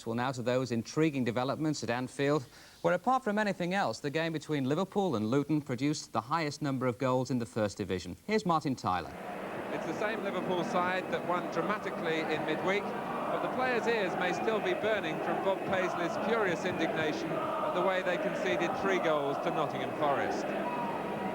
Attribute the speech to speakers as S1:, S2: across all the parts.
S1: sports. Well, now to those intriguing developments at Anfield, where apart from anything else, the game between Liverpool and Luton produced the highest number of goals in the First Division. Here's Martin Tyler.
S2: It's the same Liverpool side that won dramatically in midweek, but the players' ears may still be burning from Bob Paisley's furious indignation at the way they conceded 3 goals to Nottingham Forest.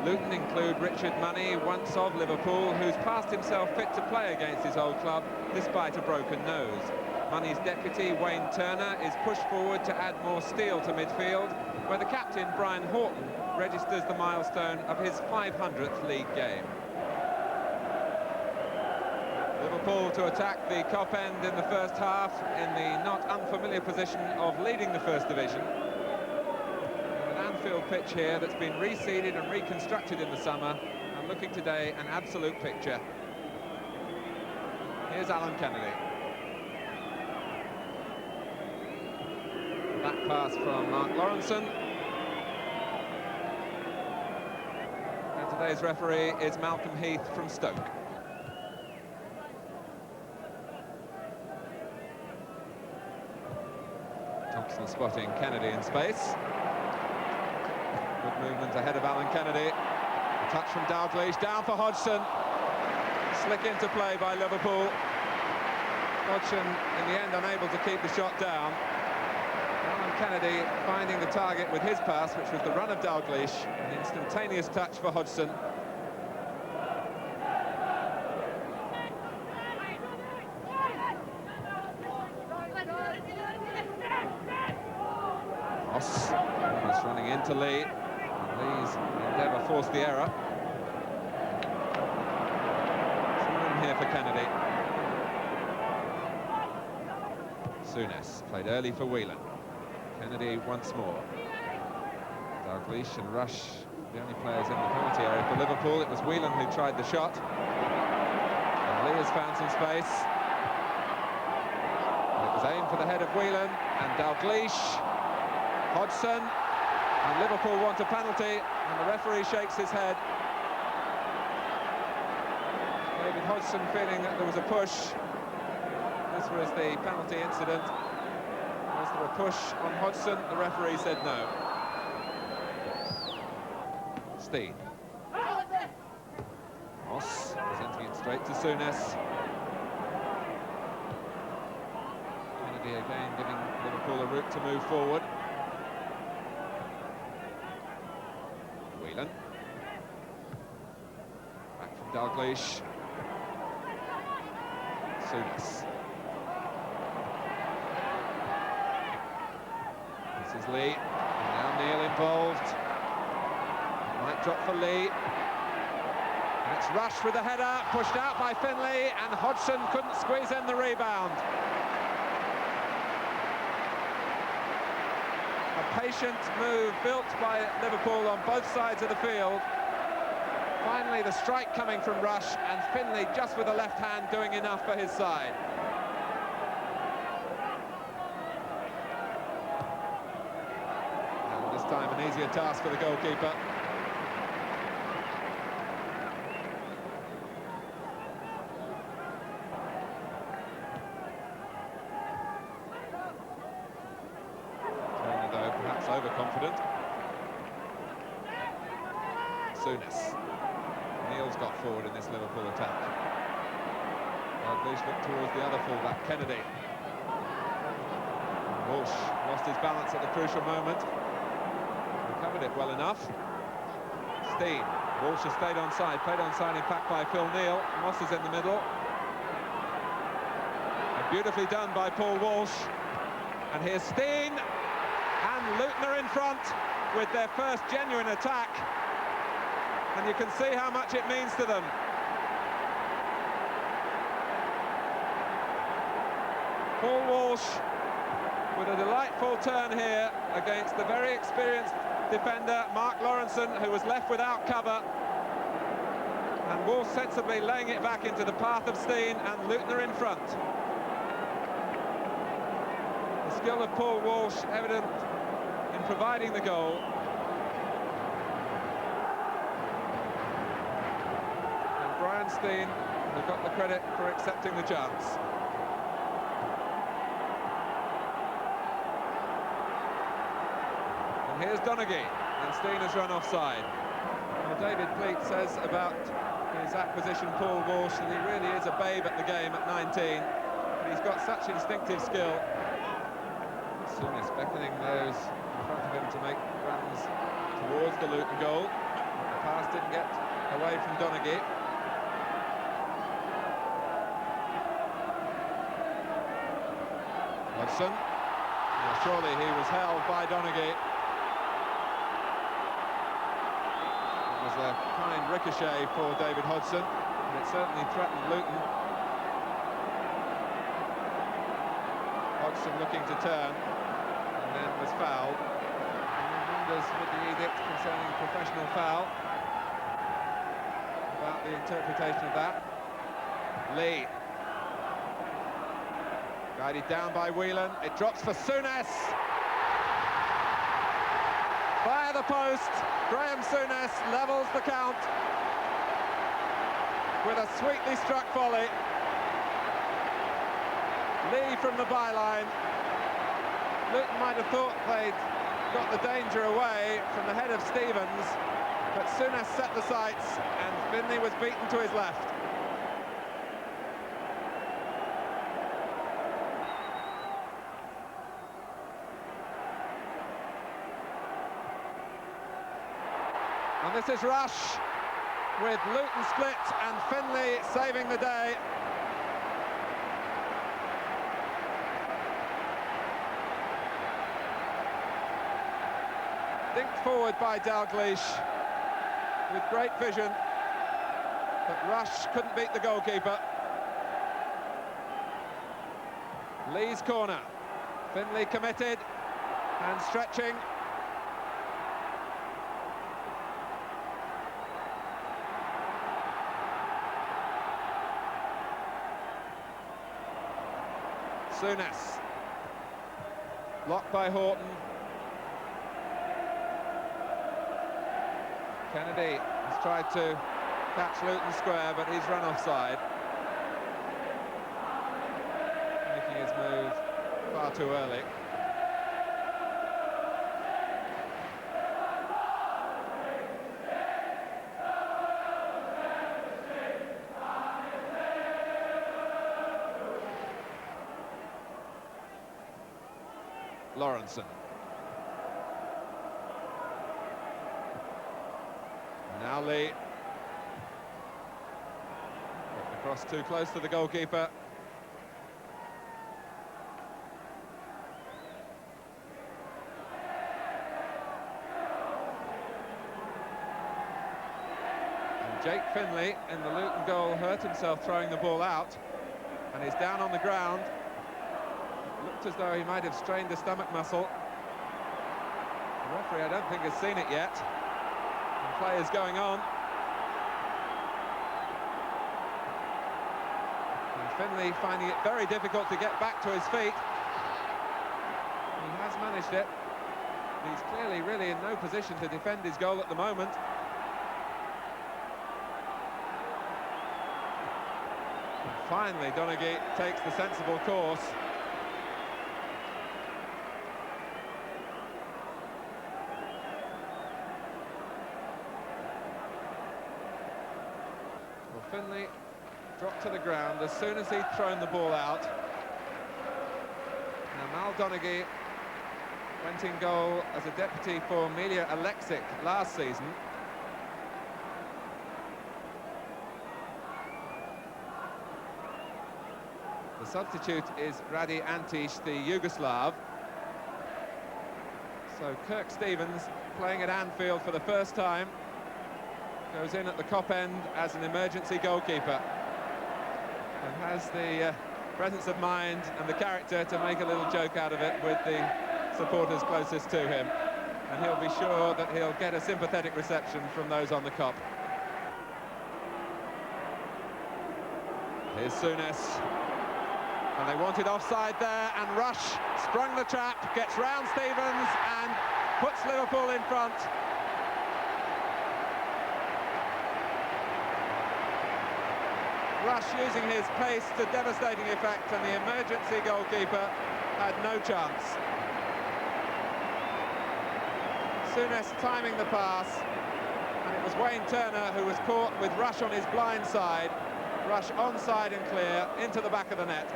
S2: Luton include Richard Money, once of Liverpool, who's passed himself fit to play against his old club despite a broken nose. Money's deputy, Wayne Turner, is pushed forward to add more steel to midfield, where the captain, Brian Horton, registers the milestone of his 500th league game. Liverpool to attack the Kop end in the first half in the not unfamiliar position of leading the First Division. An Anfield pitch here that's been reseeded and reconstructed in the summer, and looking today an absolute picture. Here's Alan Kennedy. Back pass from Mark Lawrenson. And today's referee is Malcolm Heath from Stoke. Thompson spotting Kennedy in space. Good movement ahead of Alan Kennedy. A touch from Dalglish, down for Hodgson. Slick into play by Liverpool. Hodgson, in the end, unable to keep the shot down. Alan Kennedy finding the target with his pass, which was the run of Dalglish. An instantaneous touch for Hodgson. Ross running into Lee. Lee's endeavour forced the error. Some room here for Kennedy. Souness played early for Whelan. Kennedy once more. Dalglish and Rush, the only players in the penalty area for Liverpool. It was Whelan who tried the shot. And Lee has found some space. It was aimed for the head of Whelan and Dalglish. Hodgson, and Liverpool want a penalty, and the referee shakes his head. David Hodgson feeling that there was a push. This was the penalty incident. Was there a push on Hodgson? The referee said no. Steen. Moss presenting it straight to Souness. Kennedy again giving Liverpool a route to move forward. Whelan. Back from Dalglish. Souness. This is Lee. And now Neil involved. Might drop for Lee. And it's Rush with the header, pushed out by Finlay, and Hodgson couldn't squeeze in the rebound. A patient move built by Liverpool on both sides of the field. Finally, the strike coming from Rush, and Finlay just with the left hand doing enough for his side. And this time an easier task for the goalkeeper. Overconfident. Souness. Neil's got forward in this Liverpool attack. Dalglish looked towards the other fullback, Kennedy. Walsh lost his balance at the crucial moment. Recovered it well enough. Steen. Walsh has stayed onside, played onside in fact by Phil Neal. Moss is in the middle. And beautifully done by Paul Walsh. And here's Steen. And Luton are in front with their first genuine attack, and you can see how much it means to them. Paul Walsh with a delightful turn here against the very experienced defender Mark Lawrenson, who was left without cover, and Walsh sensibly laying it back into the path of Steen, and Luton are in front. The skill of Paul Walsh evident in providing the goal. And Brian Steen has got the credit for accepting the chance. Here's Donaghy, and Steen has run offside. Well, David Pleat says about his acquisition, Paul Walsh, that he really is a babe at the game at 19. But he's got such instinctive skill. Souness beckoning those in front of him to make runs towards the Luton goal. The pass didn't get away from Donaghy. Hodgson. Now, surely he was held by Donaghy. It was a fine ricochet for David Hodgson, and it certainly threatened Luton. Hodgson looking to turn, and then was fouled. And wonders with the edict concerning professional foul about the interpretation of that. Lee. Guided down by Whelan, it drops for Souness. Via the post, Graham Souness levels the count with a sweetly struck volley. Lee from the byline. Luton might have thought they'd got the danger away from the head of Stevens, but Souness set the sights and Finlay was beaten to his left. And this is Rush, with Luton split and Finlay saving the day. Dinked forward by Dalglish with great vision, but Rush couldn't beat the goalkeeper. Lee's corner. Finlay committed and stretching. Souness, blocked by Horton. Kennedy has tried to catch Luton square, but he's run offside. Making his move far too early. Lawrenson. Now Lee. Got across too close to the goalkeeper. And Jake Finlay in the Luton goal hurt himself throwing the ball out and is down on the ground. Looked as though he might have strained the stomach muscle. The referee, I don't think, has seen it yet. And play is going on. And Finlay finding it very difficult to get back to his feet. He has managed it. He's clearly really in no position to defend his goal at the moment. And finally, Donaghy takes the sensible course. Finlay dropped to the ground as soon as he'd thrown the ball out. Now Mal Donaghy went in goal as a deputy for Milja Alexic last season. The substitute is Radi Antić, the Yugoslav. So Kirk Stevens, playing at Anfield for the first time, goes in at the Kop end as an emergency goalkeeper and has the presence of mind and the character to make a little joke out of it with the supporters closest to him, and he'll be sure that he'll get a sympathetic reception from those on the Kop. Here's Souness, and they wanted offside there, and Rush sprung the trap, gets round Stevens and puts Liverpool in front. Rush using his pace to devastating effect, and the emergency goalkeeper had no chance. Souness timing the pass, and it was Wayne Turner who was caught with Rush on his blind side. Rush onside and clear into the back of the net.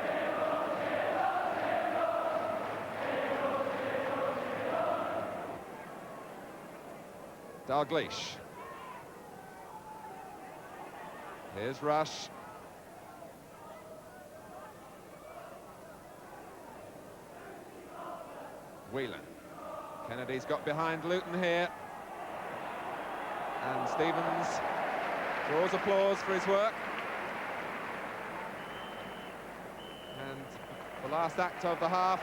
S2: Dalglish. Here's Rush. Whelan. Kennedy's got behind Luton here. And Stevens draws applause for his work. And the last act of the half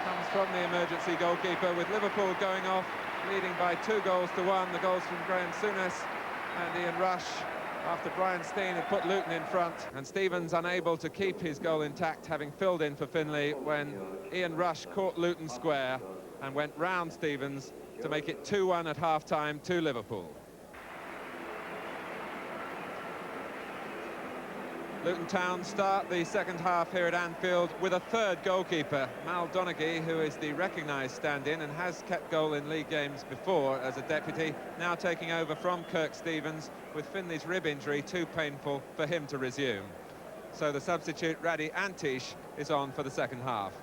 S2: comes from the emergency goalkeeper, with Liverpool going off, leading by 2-1. The goals from Graham Souness and Ian Rush, after Brian Steen had put Luton in front. And Stevens unable to keep his goal intact, having filled in for Finlay when Ian Rush caught Luton square and went round Stevens to make it 2-1 at half-time to Liverpool. Luton Town start the second half here at Anfield with a third goalkeeper, Mal Donaghy, who is the recognised stand-in and has kept goal in league games before as a deputy, now taking over from Kirk Stevens, with Finley's rib injury too painful for him to resume. So the substitute, Radi Antish, is on for the second half.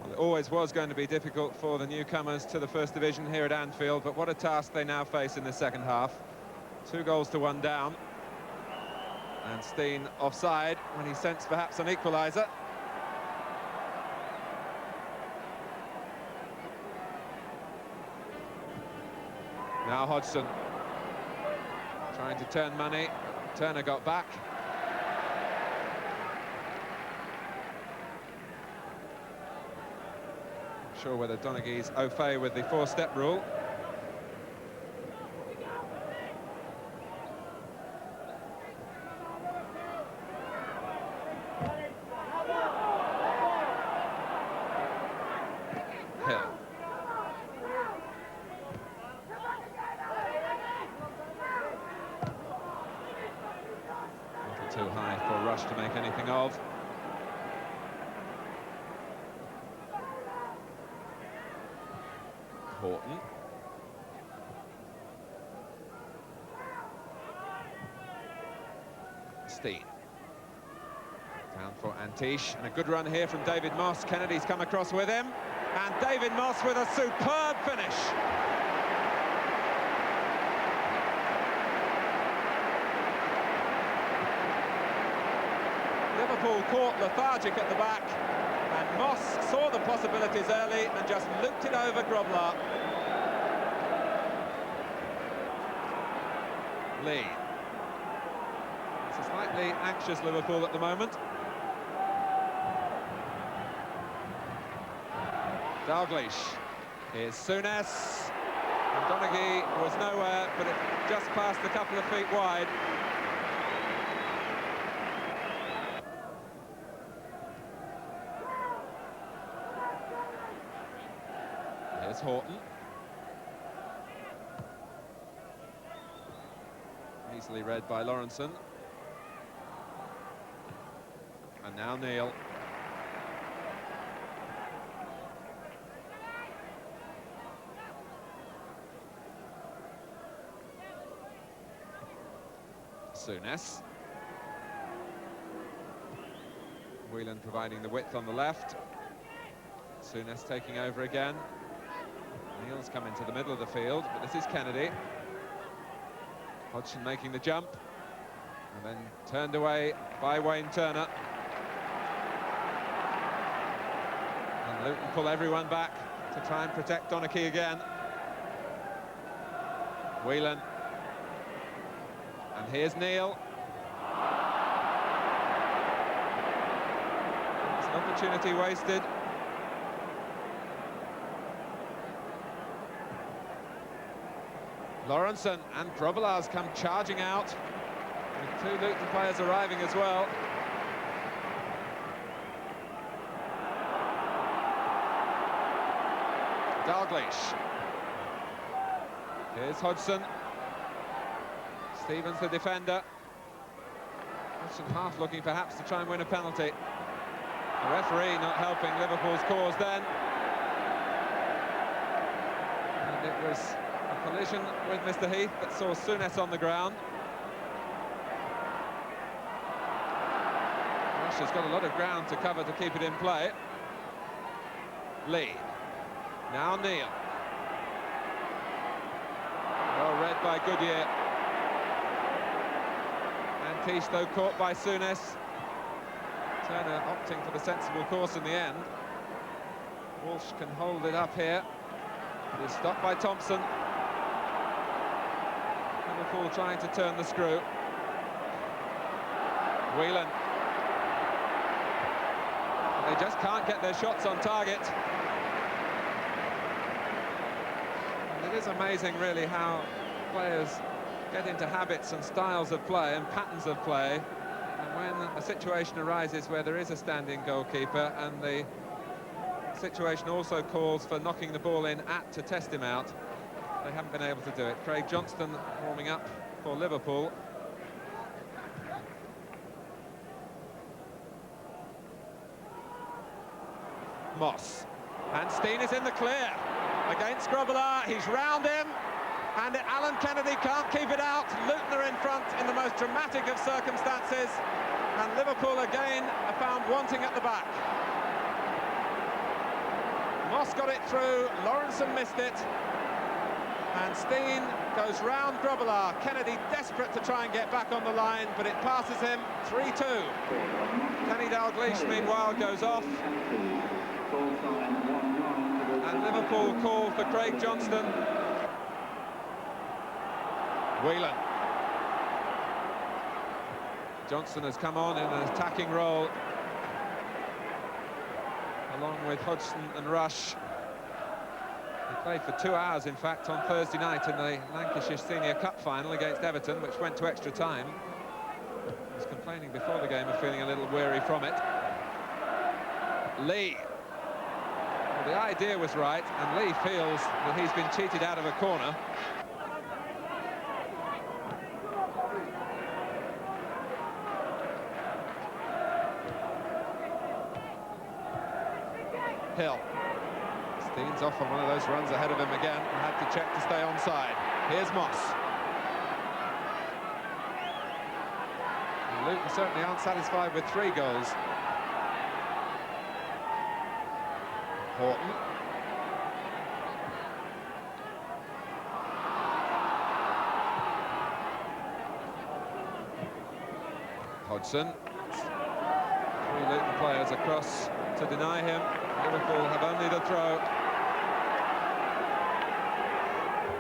S2: Well, it always was going to be difficult for the newcomers to the First Division here at Anfield, but what a task they now face in the second half. 2-1 down. And Steen offside when he sensed perhaps an equaliser. Now Hodgson trying to turn money. Turner got back. Not sure whether Donaghy's au fait with the four-step rule. Too high for Rush to make anything of. Horton. Steen. Down for Antish, and a good run here from David Moss. Kennedy's come across with him, and David Moss with a superb finish. Liverpool caught lethargic at the back, and Moss saw the possibilities early and just looped it over Grobler. Lee. It's a slightly anxious Liverpool at the moment. Dalglish. Here's Souness. And Donaghy was nowhere, but it just passed a couple of feet wide. Here's Horton. Easily read by Lawrenson. And now Neil. Souness. Whelan providing the width on the left. Souness taking over again. Neil's come into the middle of the field, but this is Kennedy. Hodgson making the jump, and then turned away by Wayne Turner. And Luton pull everyone back to try and protect Donaghy again. Whelan. And here's Neil. It's an opportunity wasted. Lawrenson, and Grobbelaar's come charging out, with two Luton players arriving as well. Dalglish. Here's Hodgson. Stevens the defender. Hodgson half looking perhaps to try and win a penalty. The referee not helping Liverpool's cause then. And it was a collision with Mr. Heath that saw Souness on the ground. Russia's got a lot of ground to cover to keep it in play. Lee. Now Neil. Well read by Goodyear. And Tyce, though, caught by Souness. Turner opting for the sensible course in the end. Walsh can hold it up here. It is stopped by Thompson. Liverpool trying to turn the screw. Whelan. They just can't get their shots on target. And it is amazing, really, how players get into habits and styles of play and patterns of play. And when a situation arises where there is a standing goalkeeper and the situation also calls for knocking the ball in to test him out, they haven't been able to do it. Craig Johnston warming up for Liverpool. Moss. And Steen is in the clear against Grobbelaar. He's round him. And Alan Kennedy can't keep it out. Luton are in front in the most dramatic of circumstances. And Liverpool again are found wanting at the back. Moss got it through, Lawrenson missed it. And Steen goes round Grobbelaar. Kennedy desperate to try and get back on the line, but it passes him. 3-2. Kenny Dalglish, meanwhile, goes off. And Liverpool call for Craig Johnston. Whelan. Johnston has come on in an attacking role, along with Hodgson and Rush. He played for 2 hours, in fact, on Thursday night in the Lancashire Senior Cup final against Everton, which went to extra time. He was complaining before the game of feeling a little weary from it. Lee. Well, the idea was right, and Lee feels that he's been cheated out of a corner. Hill. Steen's off on one of those runs ahead of him again and had to check to stay onside. Here's Moss. And Luton certainly aren't satisfied with 3 goals. Horton. Hodgson. 3 Luton players across to deny him. Liverpool have only the throw.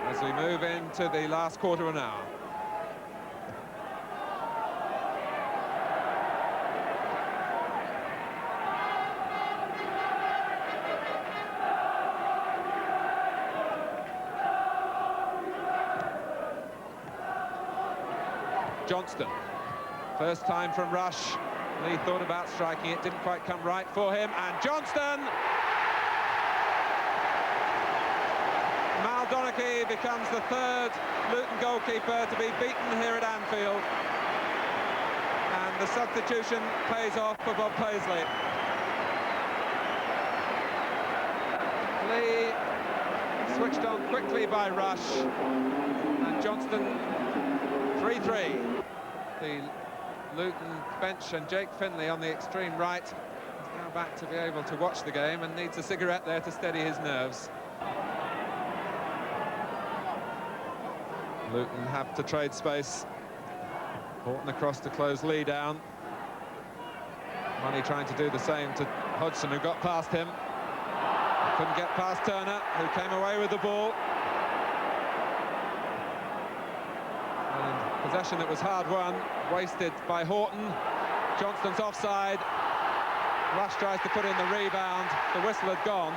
S2: As we move into the last quarter of an hour. Johnston. First time from Rush. Lee thought about striking it, didn't quite come right for him, and Johnston! Mal Donachie becomes the 3rd Luton goalkeeper to be beaten here at Anfield. And the substitution pays off for Bob Paisley. Lee switched on quickly by Rush, and Johnston 3-3. The Luton bench and Jake Finlay on the extreme right is now back to be able to watch the game and needs a cigarette there to steady his nerves. Luton have to trade space. Horton across to close Lee down. Money trying to do the same to Hodgson, who got past him. Couldn't get past Turner, who came away with the ball. And possession that was hard won, wasted by Horton. Johnston's offside. Rush tries to put in the rebound. The whistle had gone.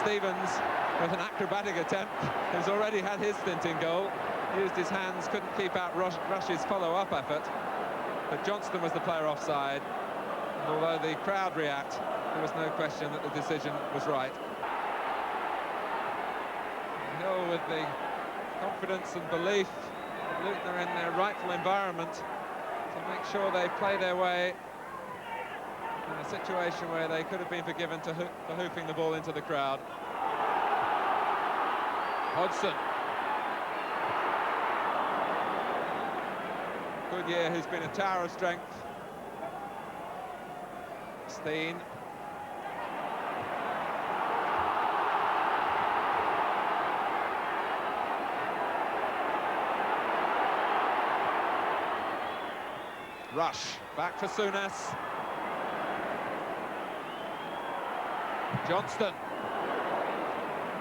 S2: Stevens, with an acrobatic attempt, has already had his stint in goal. Used his hands, couldn't keep out Rush's follow-up effort. But Johnston was the player offside. And although the crowd react, there was no question that the decision was right. Hill with the confidence and belief that Luton are in their rightful environment to make sure they play their way in a situation where they could have been forgiven for hoofing the ball into the crowd. Hodgson. Goodyear, who's been a tower of strength. Steen. Rush, back for Souness. Johnston.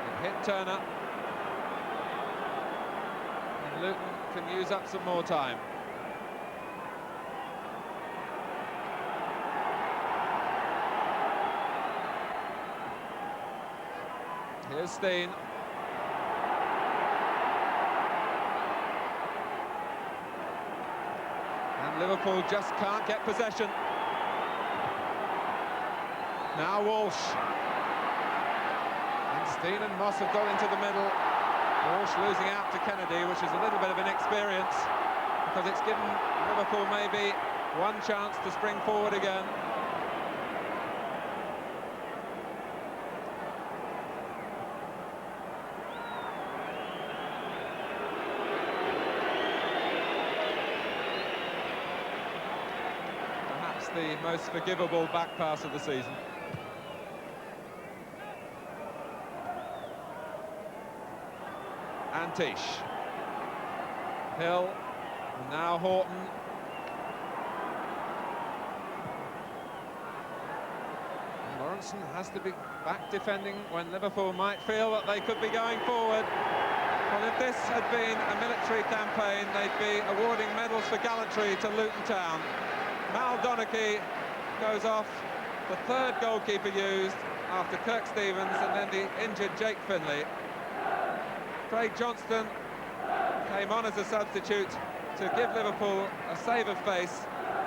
S2: It hit Turner. And Luton can use up some more time. Here's Steen. And Liverpool just can't get possession. Now Walsh. And Steen and Moss have got into the middle. Walsh losing out to Kennedy, which is a little bit of inexperience, because it's given Liverpool maybe one chance to spring forward again. The most forgivable back pass of the season. Antish. Hill. And now Horton. And Lawrenson has to be back defending when Liverpool might feel that they could be going forward. Well, if this had been a military campaign, they'd be awarding medals for gallantry to Luton Town. Mal Donachie goes off, the third goalkeeper used after Kirk Stevens and then the injured Jake Finlay. Craig Johnston came on as a substitute to give Liverpool a save of face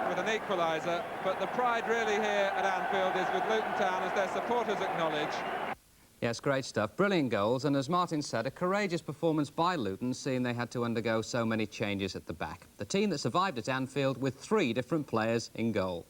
S2: with an equaliser, but the pride really here at Anfield is with Luton Town, as their supporters acknowledge.
S1: Yes, great stuff. Brilliant goals, and as Martin said, a courageous performance by Luton, seeing they had to undergo so many changes at the back. The team that survived at Anfield with 3 different players in goal.